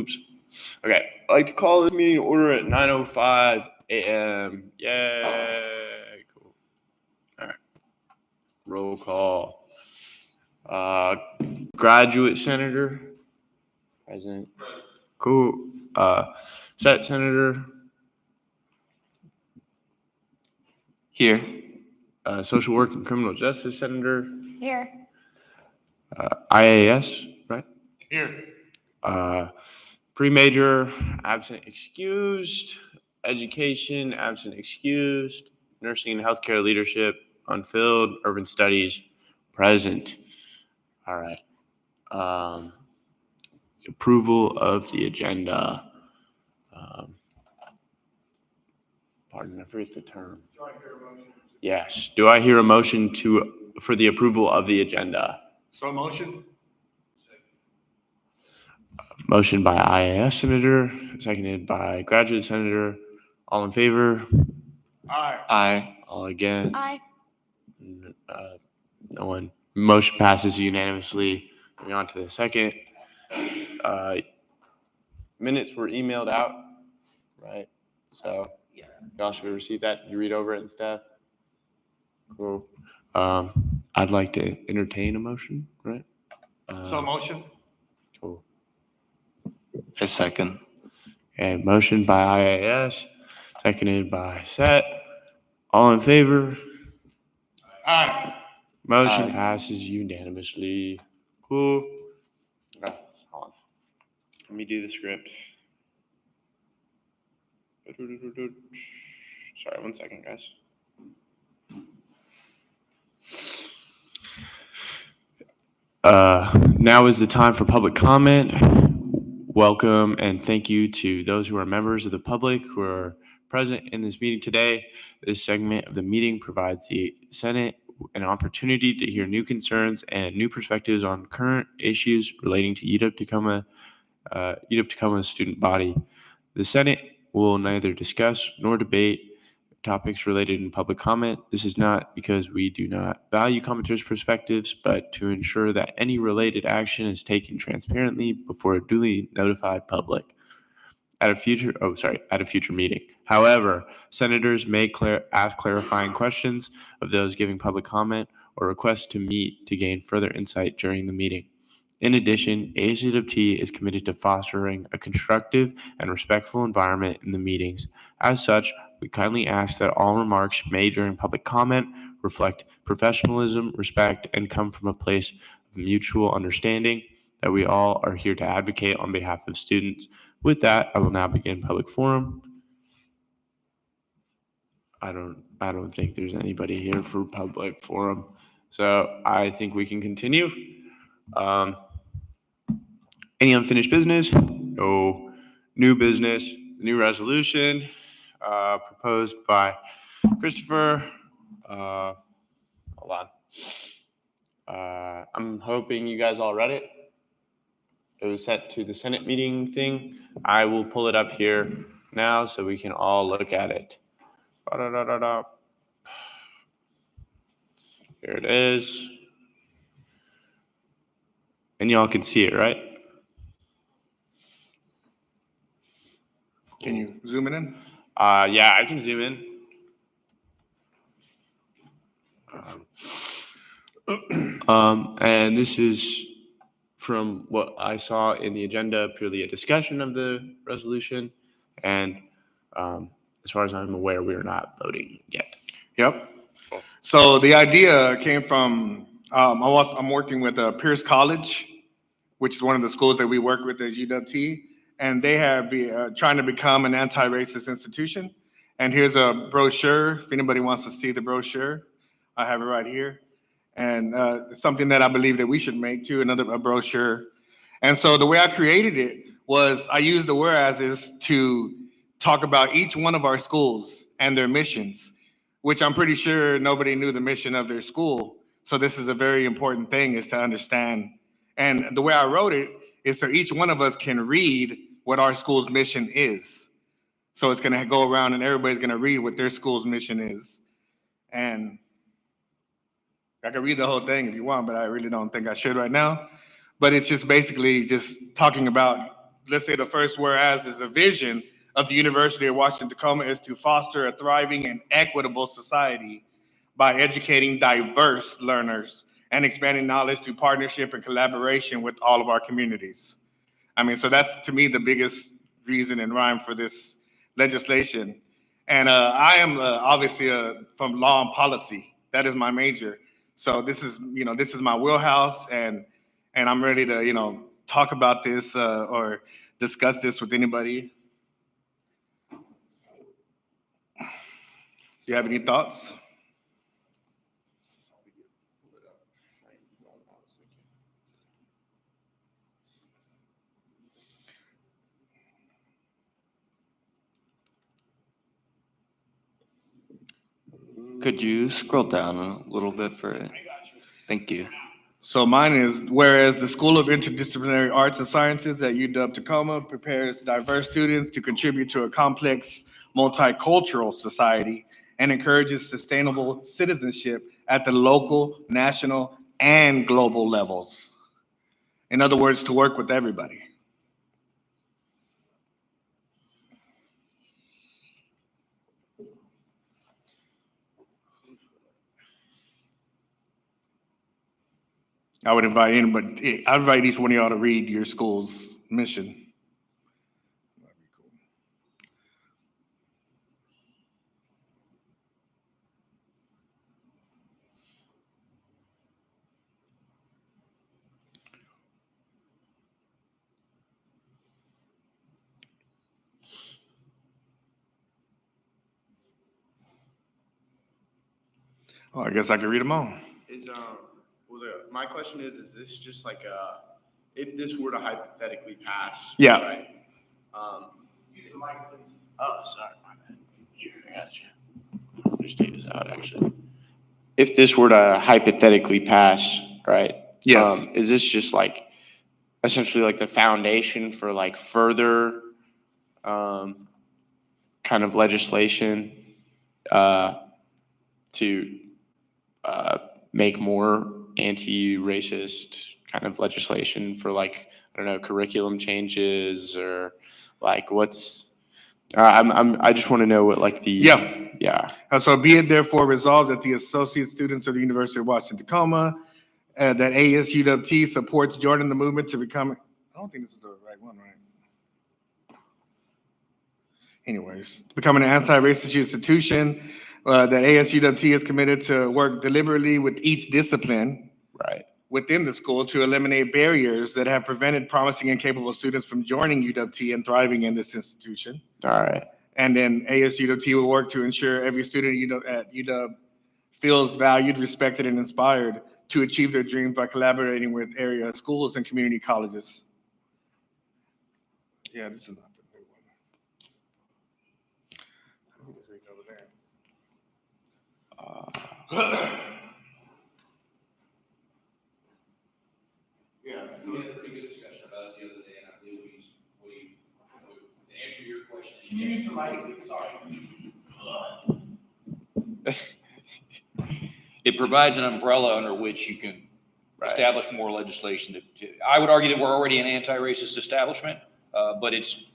Oops. Okay. I'd like to call this meeting to order at 9:05 a.m. Yay. Cool. All right. Roll call. Graduate Senator. President. Cool. Set Senator. Here. Social Work and Criminal Justice Senator. Here. IAS, right? Here. Pre-major, absent excused. Education, absent excused. Nursing and healthcare leadership, unfilled. Urban studies, present. All right. Approval of the agenda. Pardon, I forget the term. Do I hear a motion? Yes. Do I hear a motion for the approval of the agenda? So motion. Motion by IAS Senator, seconded by Graduate Senator. All in favor? Aye. Aye. All against? Aye. No one. Motion passes unanimously. Moving on to the second. Minutes were emailed out, right? So y'all should receive that. Did you read over it and stuff? Cool. I'd like to entertain a motion, right? So motion. Cool. A second. Okay, motion by IAS, seconded by Set. All in favor? Aye. Motion Aye. passes unanimously. Cool. Okay, hold on. Let me do the script. Sorry, 1 second, guys. Now is the time for public comment. Welcome and thank you to those who are members of the public who are present in this meeting today. This segment of the meeting provides the Senate an opportunity to hear new concerns and new perspectives on current issues relating to UW-Tacoma's student body. The Senate will neither discuss nor debate topics related in public comment. This is not because we do not value commenters' perspectives, but to ensure that any related action is taken transparently before a duly notified public at a future meeting. However, senators may ask clarifying questions of those giving public comment or request to meet to gain further insight during the meeting. In addition, ACWT is committed to fostering a constructive and respectful environment in the meetings. As such, we kindly ask that all remarks made during public comment reflect professionalism, respect, and come from a place of mutual understanding that we all are here to advocate on behalf of students. With that, I will now begin public forum. I don't think there's anybody here for public forum, so I think we can continue. Any unfinished business? No. New business, new resolution proposed by Christopher. Hold on. I'm hoping you guys all read it. It was set to the Senate meeting thing. I will pull it up here now so we can all look at it. Here it is. And y'all can see it, right? Can you zoom it in? Yeah, I can zoom in. And this is from what I saw in the agenda, purely a discussion of the resolution. And as far as I'm aware, we're not voting yet. Yep. So the idea came from, I'm working with Pierce College, which is one of the schools that we work with at UWT. And they have been trying to become an anti-racist institution. And here's a brochure. If anybody wants to see the brochure, I have it right here. And it's something that I believe that we should make too, a brochure. And so the way I created it was I used the whereases to talk about each one of our schools and their missions, which I'm pretty sure nobody knew the mission of their school. So this is a very important thing, is to understand. And the way I wrote it is so each one of us can read what our school's mission is. So it's going to go around and everybody's going to read what their school's mission is. And I can read the whole thing if you want, but I really don't think I should right now. But it's just basically just talking about let's say the first whereas is the vision of the University of Washington Tacoma is to foster a thriving and equitable society by educating diverse learners and expanding knowledge through partnership and collaboration with all of our communities. I mean, so that's to me the biggest reason and rhyme for this legislation. And I am obviously from law and policy. That is my major. So this is my wheelhouse, and I'm ready to talk about this or discuss this with anybody. Do you have any thoughts? Could you scroll down a little bit for it? Thank you. So mine is, whereas the School of Interdisciplinary Arts and Sciences at UW-Tacoma prepares diverse students to contribute to a complex multicultural society and encourages sustainable citizenship at the local, national, and global levels. In other words, to work with everybody. I would invite anybody, I'd invite each one of y'all to read your school's mission. That'd be cool. Oh, I guess I can read them all. My question is this just like if this were to hypothetically pass? Yeah. Right? Use the mic, please. Oh, sorry, my bad. Here, I got you. I'll just take this out, actually. If this were to hypothetically pass, right? Yes. Is this just like essentially like the foundation for like further kind of legislation to make more anti-racist kind of legislation for like, I don't know, curriculum changes or like what's, I just want to know what like the, yeah. So be it therefore resolved that the associate students of the University of Washington Tacoma, that ASUWT supports joining the movement to become, I don't think this is the right one, right? Anyways, becoming an anti-racist institution, that ASUWT is committed to work deliberately with each discipline within the school to eliminate barriers that have prevented promising and capable students from joining UWT and thriving in this institution. All right. And then ASUWT will work to ensure every student at UW feels valued, respected, and inspired to achieve their dreams by collaborating with area schools and community colleges. Yeah, this is not the new one. Yeah, we had a pretty good discussion about it the other day, and I believe to answer your question. Can you use the mic? Sorry. It provides an umbrella under which you can establish more legislation. I would argue that we're already an anti-racist establishment, but it's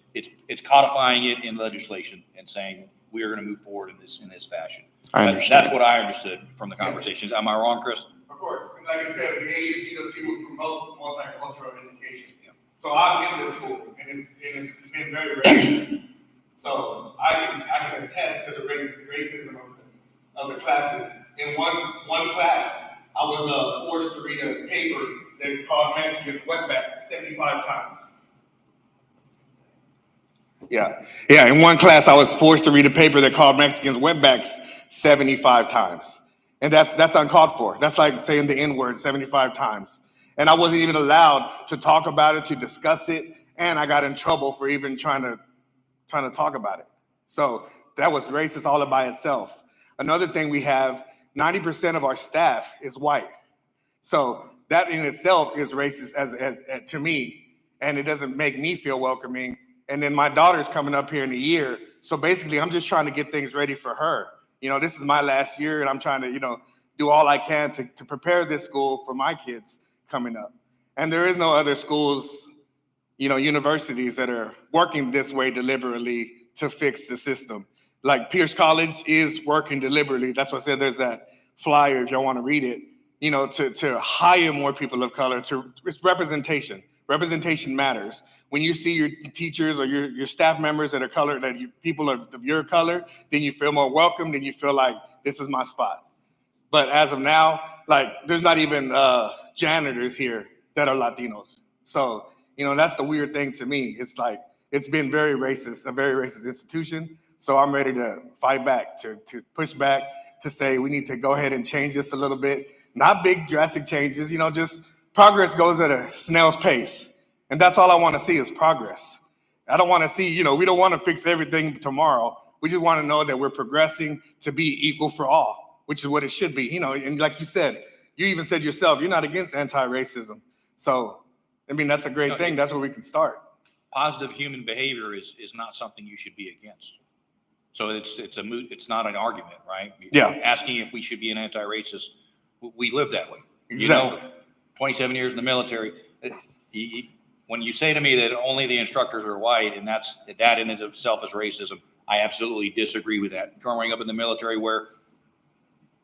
codifying it in legislation and saying we are going to move forward in this fashion. That's what I understood from the conversations. Am I wrong, Chris? Of course. Like I said, the ASUWT will promote multicultural education. So I've been to school, and it's been very racist. So I can attest to the racism of the classes. In one class, I was forced to read a paper that called Mexicans wetbacks 75 times. Yeah. In one class, I was forced to read a paper that called Mexicans wetbacks 75 times. And that's uncalled for. That's like saying the N-word 75 times. And I wasn't even allowed to talk about it, to discuss it, and I got in trouble for even trying to talk about it. So that was racist all by itself. Another thing we have, 90% of our staff is white. So that in itself is racist as to me, and it doesn't make me feel welcoming. And then my daughter's coming up here in a year. So basically, I'm just trying to get things ready for her. This is my last year, and I'm trying to, do all I can to prepare this school for my kids coming up. And there is no other schools universities that are working this way deliberately to fix the system. Like Pierce College is working deliberately. That's why I said there's that flyer if y'all want to read it, to hire more people of color. It's representation. Representation matters. When you see your teachers or your staff members that are colored, people of your color, then you feel more welcome, then you feel like this is my spot. But as of now, like there's not even janitors here that are Latinos. So, that's the weird thing to me. It's like, it's been very racist, a very racist institution. So I'm ready to fight back, to push back, to say we need to go ahead and change this a little bit. Not big drastic changes, just progress goes at a snail's pace. And that's all I want to see is progress. I don't want to see, we don't want to fix everything tomorrow. We just want to know that we're progressing to be equal for all, which is what it should be. And like you said, you even said yourself, you're not against anti-racism. So, that's a great thing. That's where we can start. Positive human behavior is not something you should be against. So it's not an argument, right? Yeah. Asking if we should be an anti-racist, we live that way. Exactly. 27 years in the military. When you say to me that only the instructors are white and that in itself is racism, I absolutely disagree with that. Growing up in the military where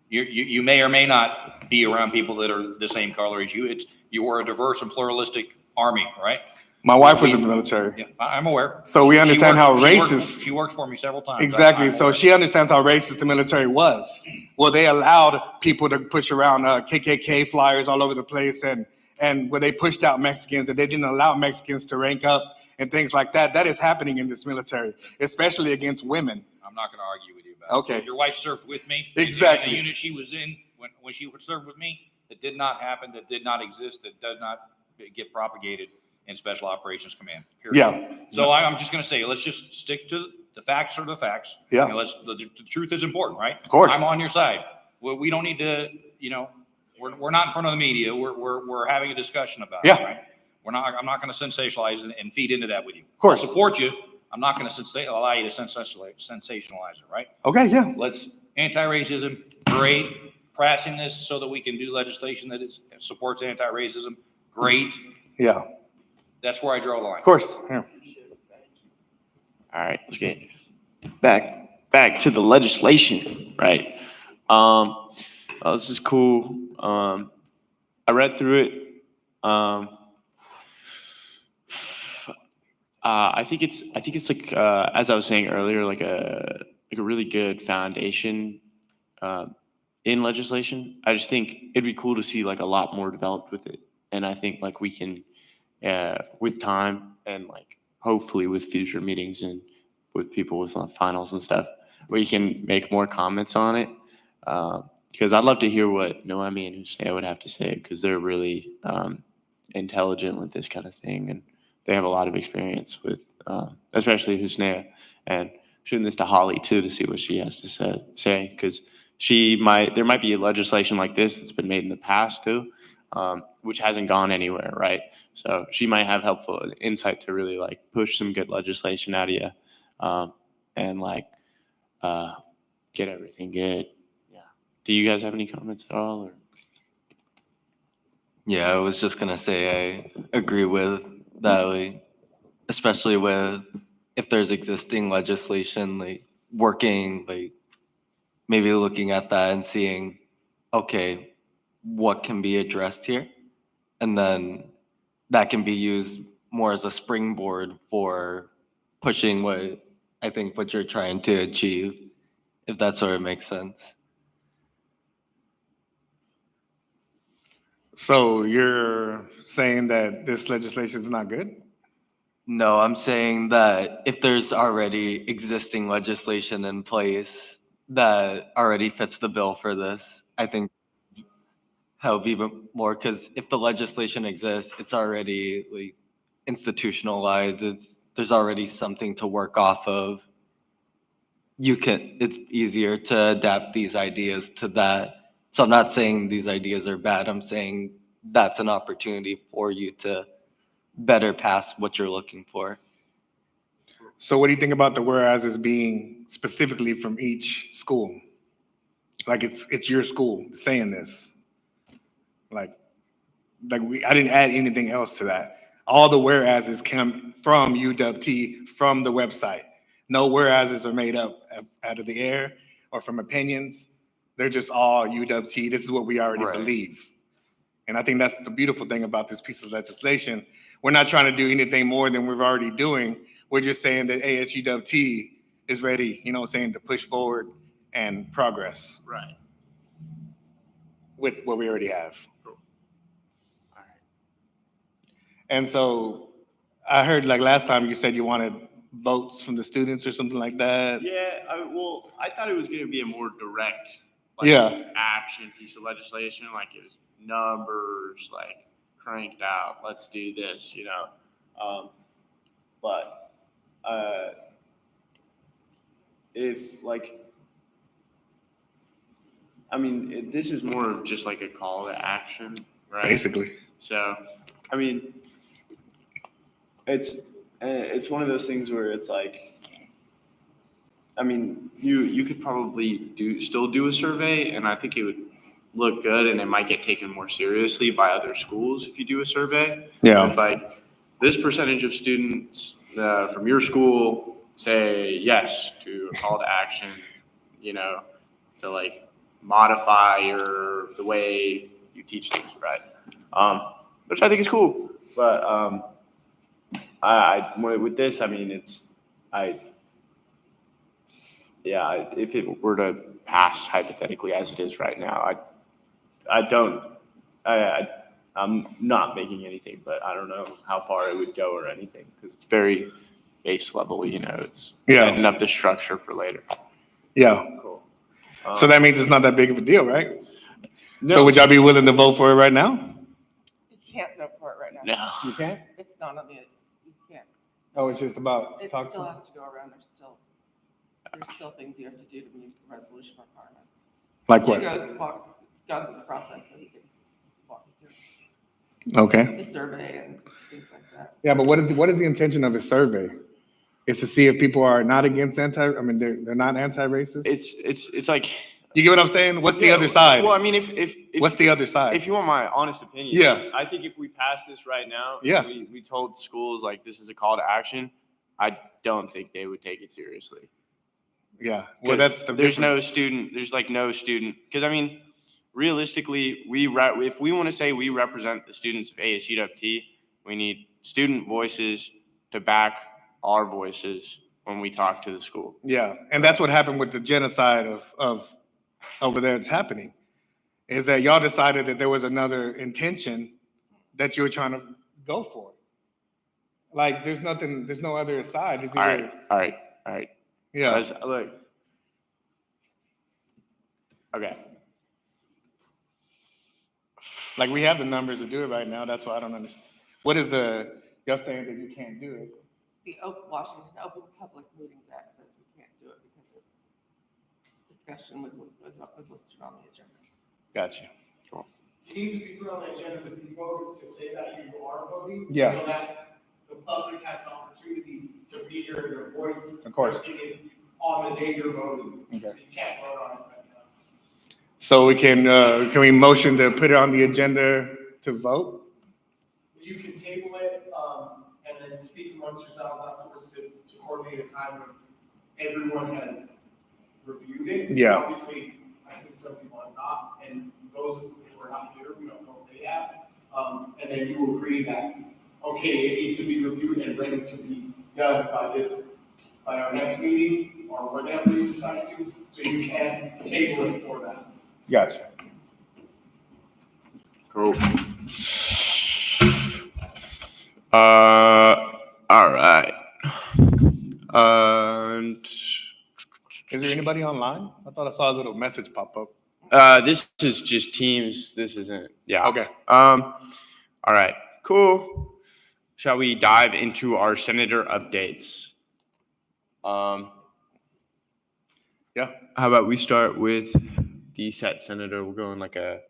you may or may not be around people that are the same color as you. You were a diverse and pluralistic army, right? My wife was in the military. Yeah, I'm aware. So we understand how racist. She worked for me several times. Exactly. So she understands how racist the military was. Well, they allowed people to push around KKK flyers all over the place, and where they pushed out Mexicans, and they didn't allow Mexicans to rank up and things like that. That is happening in this military, especially against women. I'm not going to argue with you about it. Okay. Your wife served with me. Exactly. In the unit she was in when she served with me, that did not happen, that did not exist, that does not get propagated in Special Operations Command. Period. Yeah. So I'm just going to say, let's just stick to the facts are the facts. Yeah. And the truth is important, right? Of course. I'm on your side. Well, we don't need to, we're not in front of the media. We're having a discussion about Yeah. it, right? I'm not going to sensationalize and feed into that with you. Of course. I'll support you. I'm not going to allow you to sensationalize it, right? Okay. Yeah. Let's anti-racism, great. Passing this so that we can do legislation that supports anti-racism, great. Yeah. That's where I draw the line. Of course. Yeah. All right, let's get back to the legislation, right? This is cool. I read through it. I think it's like as I was saying earlier, like a really good foundation in legislation. I just think it'd be cool to see like a lot more developed with it, and I think like we can, with time and like hopefully with future meetings and with people with finals and stuff, we can make more comments on it. Because I'd love to hear what Noemi and Husnea would have to say, because they're really intelligent with this kind of thing, and they have a lot of experience with, especially Husnea, and shooting this to Holly too to see what she has to say, because there might be legislation like this that's been made in the past too, which hasn't gone anywhere, right? So she might have helpful insight to really like push some good legislation out of you, and like get everything good. Yeah. Do you guys have any comments at all? Or? Yeah, I was just gonna say I agree with that, like, especially with if there's existing legislation, like working, like maybe looking at that and seeing, okay, what can be addressed here, and then that can be used more as a springboard for pushing what you're trying to achieve, if that sort of makes sense. So you're saying that this legislation is not good? No, I'm saying that if there's already existing legislation in place that already fits the bill for this, I think help even more, because if the legislation exists, it's already like institutionalized. There's already something to work off of. It's easier to adapt these ideas to that. So I'm not saying these ideas are bad. I'm saying that's an opportunity for you to better pass what you're looking for. So what do you think about the whereas being specifically from each school? Like it's your school saying this. I didn't add anything else to that. All the whereases come from UWT, from the website. No whereases are made up out of the air or from opinions. They're just all UWT. This is what we already Right. believe. And I think that's the beautiful thing about this piece of legislation. We're not trying to do anything more than we're already doing. We're just saying that ASUWT is ready, you know what I'm saying, to push forward and progress Right. with what we already have. All right. And so I heard like last time you said you wanted votes from the students or something like that. Yeah, I thought it was going to be a more direct, Yeah. action piece of legislation, like it was numbers, like cranked out. Let's do this, but if this is more of just like a call to action, right? Basically. So, I mean, it's one of those things where it's like, I mean, you could probably still do a survey, and I think it would look good, and it might get taken more seriously by other schools if you do a survey. Yeah. It's like this percentage of students from your school say yes to a call to action, to like modify the way you teach things, right? Which I think is cool. But with this, I mean, if it were to pass hypothetically as it is right now, I'm not making anything, but I don't know how far it would go or anything, because it's very base level, it's Yeah. setting up the structure for later. Yeah. Cool. So that means it's not that big of a deal, right? No. So would y'all be willing to vote for it right now? You can't vote for it right now. No. You can't? It's not on the, you can't. Oh, it's just about It talk still to. has to go around. There's still things you have to do to meet the resolution requirement. Like You what? go through the process so he can walk you through Okay. the survey and things like that. Yeah, but what is the intention of a survey? It's to see if people are not against they're not anti-racist? It's like, You get what I'm saying? What's the yeah, other side? Well, I mean, if What's the other side? if you want my honest opinion, Yeah. I think if we pass this right now, Yeah. we told schools like this is a call to action, I don't think they would take it seriously. Yeah. Well, 'Cause that's the there's no difference. student, because I mean, realistically, if we want to say we represent the students of ASUWT, we need student voices to back our voices when we talk to the school. Yeah, and that's what happened with the genocide of over there that's happening, is that y'all decided that there was another intention that you were trying to go for. Like, there's no other side. It's All either- right. Yeah, Look. Okay. like we have the numbers to do it right now. That's why I don't understand. What is y'all saying that you can't do it? The Washington Open Public Meetings Act says we can't do it because of discussion was listed on the agenda. Gotcha. It needs to be put on the agenda to be voted, to say that you are voting. Yeah. So that the public has an opportunity to be heard your voice. Of course. your opinion on the day you're voting. Okay. So you can't vote on it right now. So can we motion to put it on the agenda to vote? You can table it, and then speak amongst yourselves afterwards to coordinate a time when everyone has reviewed it. Yeah. Obviously, I think some people have not, and those who are not here, we don't know if they have. And then you agree that, okay, it needs to be reviewed and ready to be done by our next meeting, or whenever you decide to, so you can table it for that. Gotcha. Cool. All right. And Is there anybody online? I thought I saw a little message pop up. this is just Teams. This isn't. Yeah. Okay. All right. Cool. Shall we dive into our senator updates? Yeah. How about we start with the set senator? We'll go in like a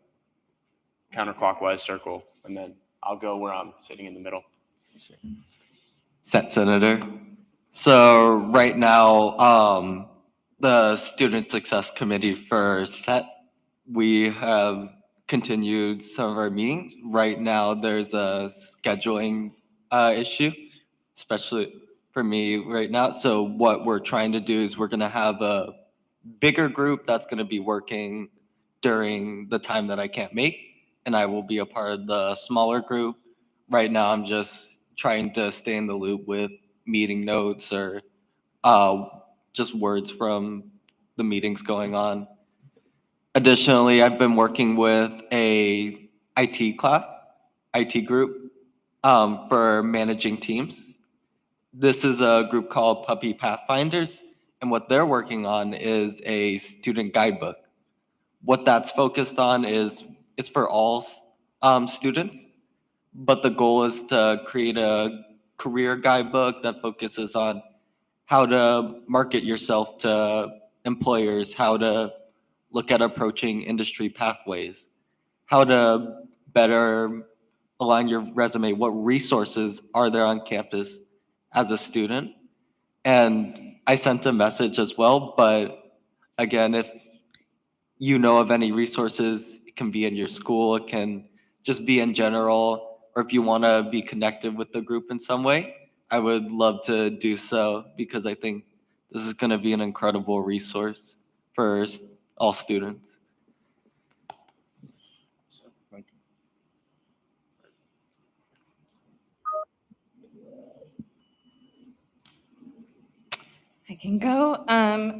counterclockwise circle, and then I'll go where I'm sitting in the middle. Set senator. So right now, the Student Success Committee for SET, we have continued some of our meetings. Right now, there's a scheduling issue, especially for me right now. So what we're trying to do is we're going to have a bigger group that's going to be working during the time that I can't make, and I will be a part of the smaller group. Right now, I'm just trying to stay in the loop with meeting notes or just words from the meetings going on. Additionally, I've been working with a IT group for managing teams. This is a group called Puppy Pathfinders, and what they're working on is a student guidebook. What that's focused on is it's for all students, but the goal is to create a career guidebook that focuses on how to market yourself to employers, how to look at approaching industry pathways, how to better align your resume, what resources are there on campus as a student. And I sent a message as well, but again, if you know of any resources, it can be in your school, it can just be in general, or if you want to be connected with the group in some way, I would love to do so because I think this is going to be an incredible resource for all students. I can go.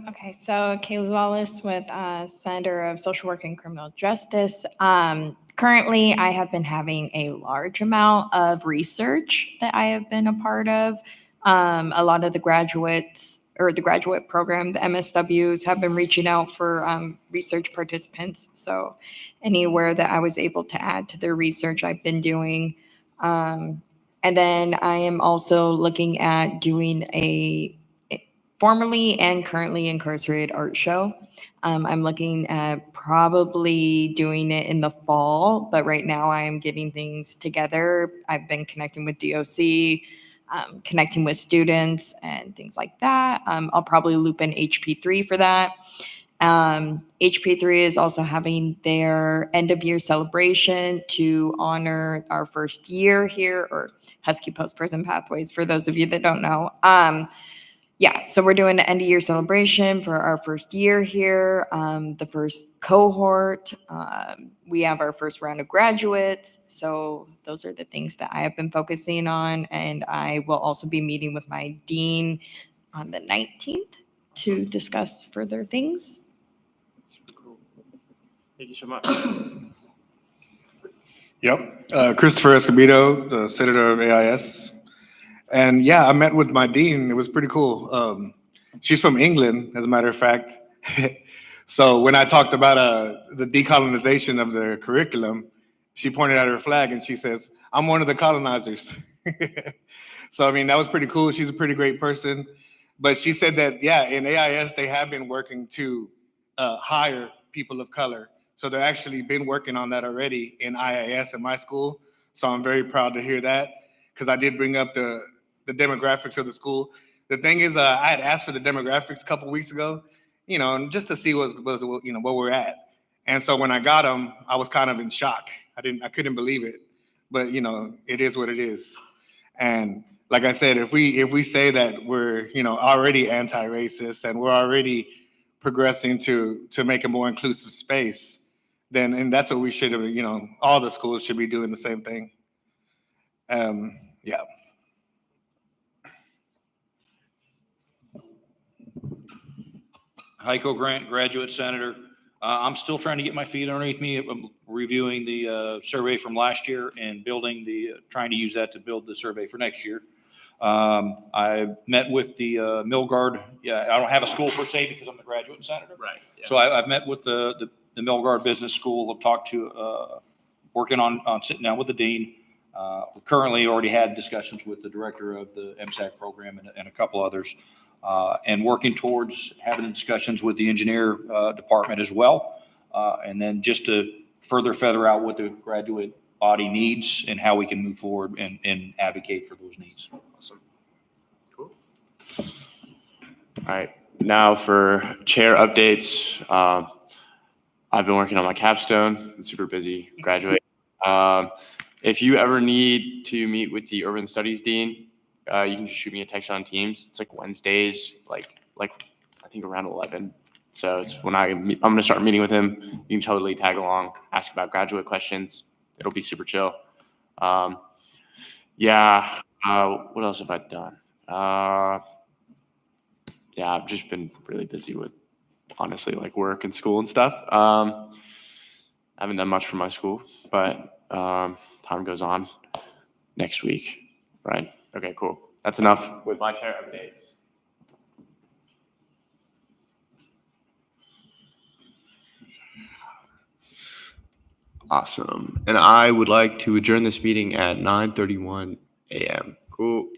Okay, so Kaylee Wallace with Center of Social Work and Criminal Justice. Currently, I have been having a large amount of research that I have been a part of. A lot of the graduates or the graduate program, the MSWs, have been reaching out for research participants. So anywhere that I was able to add to their research, I've been doing. And then I am also looking at doing a formerly and currently incarcerated art show. I'm looking at probably doing it in the fall, but right now I am getting things together. I've been connecting with DOC, connecting with students and things like that. I'll probably loop in HP3 for that. HP3 is also having their end of year celebration to honor our first year here, or Husky Post Prison Pathways, for those of you that don't know. Yeah, so we're doing an end of year celebration for our first year here, the first cohort. We have our first round of graduates. So those are the things that I have been focusing on. And I will also be meeting with my dean on the 19th to discuss further things. Thank you so much. Yep. Christopher Escobedo, the senator of AIS. And yeah, I met with my dean. It was pretty cool. She's from England, as a matter of fact. So when I talked about the decolonization of the curriculum, she pointed at her flag and she says, "I'm one of the colonizers." So, I mean, that was pretty cool. She's a pretty great person. But she said that, yeah, in AIS, they have been working to hire people of color. So they've actually been working on that already in IIS at my school. So I'm very proud to hear that, because I did bring up the demographics of the school. The thing is, I had asked for the demographics a couple weeks ago, just to see where we're at. And so when I got them, I was kind of in shock. I couldn't believe it, but it is what it is. And like I said, if we say that we're already anti-racist and we're already progressing to make a more inclusive space, then and that's what we should have. All the schools should be doing the same thing. Yeah. Heiko Grant, graduate senator. I'm still trying to get my feet underneath me. I'm reviewing the survey from last year and trying to use that to build the survey for next year. I met with the Milgard. Yeah, I don't have a school per se because I'm the graduate senator. Right. Yeah. So I've met with the Milgard Business School. I've talked to, working on sitting down with the dean. We currently already had discussions with the director of the MSAC program and a couple others, and working towards having discussions with the engineer department as well. And then just to further feather out what the graduate body needs and how we can move forward and advocate for those needs. Awesome. Cool. All right. Now for chair updates. I've been working on my capstone. I'm super busy. Graduate. If you ever need to meet with the urban studies dean, you can just shoot me a text on Teams. It's like Wednesdays, like I think around 11. So it's when I'm going to start meeting with him. You can totally tag along, ask about graduate questions. It'll be super chill. Yeah. What else have I done? Yeah, I've just been really busy with, honestly, like work and school and stuff. I haven't done much for my school, but time goes on. Next week, right? Okay, cool. That's enough with my chair updates. Awesome. And I would like to adjourn this meeting at 9:31 a.m. Cool.